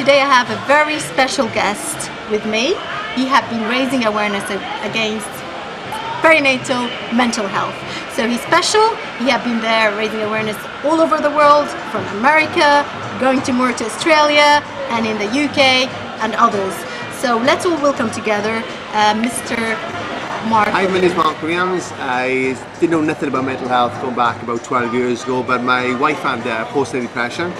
today I have a very special guest with me. He has been raising awareness against perinatal mental health. So he's special. He has been there raising awareness all over the world, from America, going to more to Australia, and in the UK and others. So let's all welcome together Mr. Mark. Hi, my name is Mark Williams. I didn't know nothing about mental health going back about 12 years ago, but my wife had postnatal depression,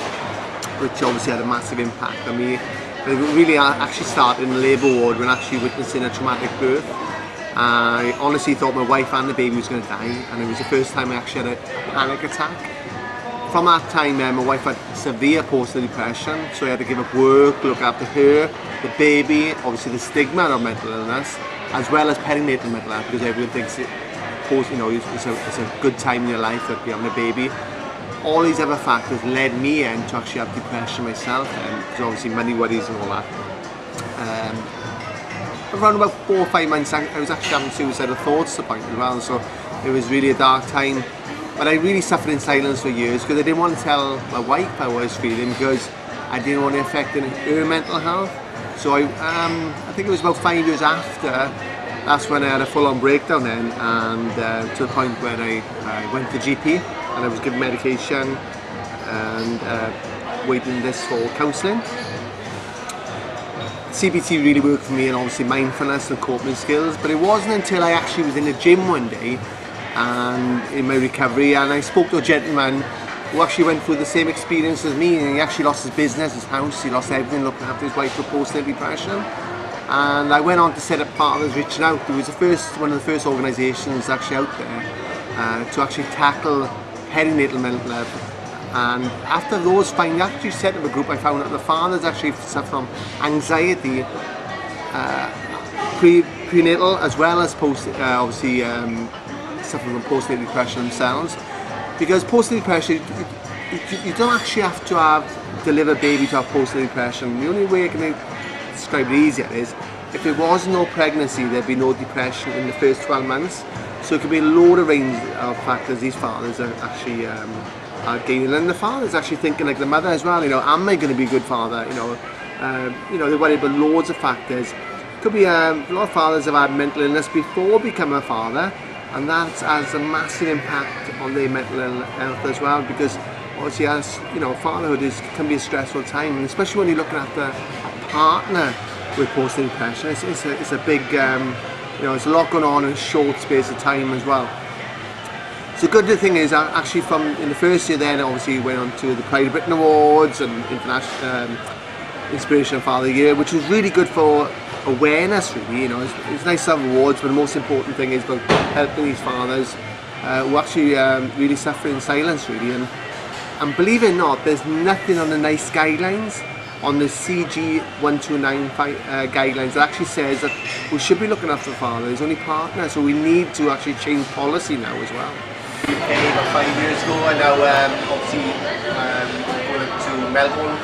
which obviously had a massive impact on me. It really actually started in the labour ward when actually witnessing a traumatic birth. I honestly thought my wife and the baby was going to die, and it was the first time I actually had a panic attack. From that time, my wife had severe postnatal depression, so I had to give up work, look after her, the baby, obviously the stigma of mental illness, as well as perinatal mental health, because everyone thinks it's a good time in your life that you're having a baby. All these other factors led me in to actually have depression myself, because obviously money worries and all that. Around about 4 or 5 months, I was actually having suicidal thoughts at the point as well, so it was really a dark time. But I really suffered in silence for years because I didn't want to tell my wife how I was feeling, because I didn't want to affect her mental health. So I think it was about 5 years after, that's when I had a full-on breakdown then, and to the point where I went to GP and I was given medication and waiting list for counselling. CBT really worked for me, and obviously mindfulness and coping skills, but it wasn't until I actually was in the gym one day and in my recovery, and I spoke to a gentleman who actually went through the same experience as me, and he actually lost his business, his house, he lost everything looking after his wife with postnatal depression. And I went on to set up Partners Reaching Out. It was one of the first organisations actually out there to actually tackle perinatal mental health. And after those findings, I actually set up a group. I found that the fathers actually suffer from anxiety, prenatal as well as obviously suffering from postnatal depression themselves. Because postnatal depression, you don't actually have to deliver a baby to have postnatal depression. The only way I can describe it easier is if there was no pregnancy, there'd be no depression in the first 12 months. So it could be a load of range of factors these fathers are actually are gaining, and the father's actually thinking like the mother as well. Am I going to be a good father? They're worried about loads of factors. Could be a lot of fathers have had mental illness before becoming a father, and that has a massive impact on their mental health as well, because obviously as fatherhood can be a stressful time, and especially when you're looking after a partner with postnatal depression. It's a big there's a lot going on in a short space of time as well. So good thing is actually in the first year then obviously went on to the Pride of Britain Awards and International Inspirational Father Year, which was really good for awareness really. It's nice to have awards, but the most important thing is about helping these fathers who actually really suffer in silence really. And believe it or not, there's nothing on the NICE guidelines, on the CG 129 guidelines, that actually says that we should be looking after fathers, only partners. So we need to actually change policy now as well. UK about 5 years ago, and now obviously going to Melbourne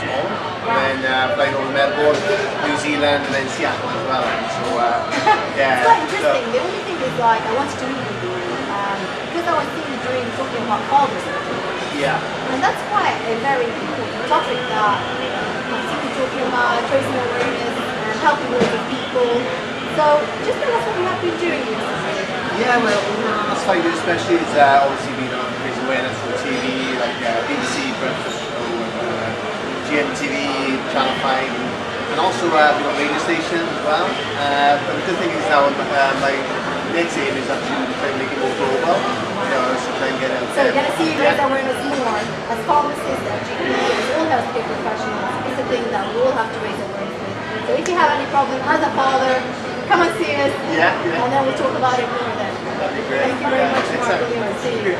tomorrow, and then flying over to Melbourne, New Zealand, and then Seattle as well. So yeah. It's quite interesting. The only thing is, like, I wanted to meet you because I was seeing you talking about fathers. Yeah. And that's quite a very important topic that I'm simply talking about raising awareness and helping lots of people. So just tell us what you have been doing recently. Yeah, well, the last 5 years especially, it's obviously been on raising awareness for TV, like BBC, Breakfast Show, GMTV, Channel 5, and also radio stations as well. But the good thing is now my next aim is actually to try and make it more global. So try and get it out there. So you're going to see you raise awareness more as pharmacists, as GPs, as all healthcare professionals. It's a thing that we all have to raise awareness with. So if you have any problem as a father, come and see us, and then we'll talk about it more then. That'd be great. Thank you very much, Mark. See you.